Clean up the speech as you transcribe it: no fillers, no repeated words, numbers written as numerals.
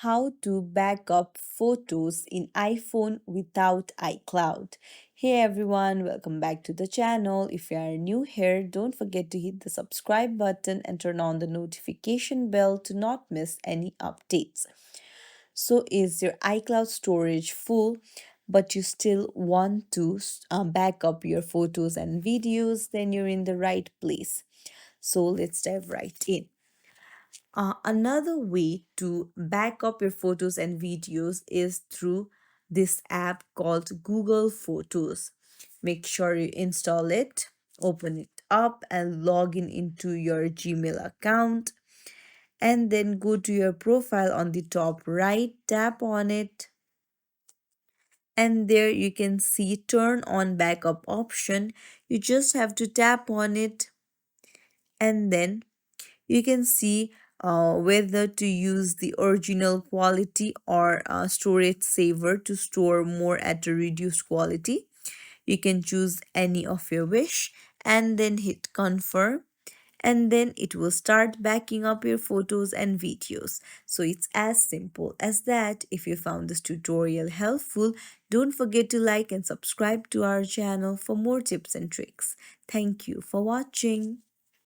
how to back up photos in iPhone without iCloud. Hey everyone, welcome back to the channel. If you are new here, don't forget to hit the subscribe button and turn on the notification bell to not miss any updates. So, is your iCloud storage full, but you still want to back up your photos and videos? Then you're in the right place. So, let's dive right in. Another way to back up your photos and videos is through this app called Google Photos. Make sure you install it, open it up, and log in into your Gmail account. And then go to your profile on the top right, tap on it, and there you can see turn on backup option. You just have to tap on it, and then you can see whether to use the original quality or storage saver to store more at a reduced quality. You can choose any of your wish and then hit confirm, and then it will start backing up your photos and videos. So it's as simple as that. If you found this tutorial helpful, don't forget to like and subscribe to our channel for more tips and tricks. Thank you for watching.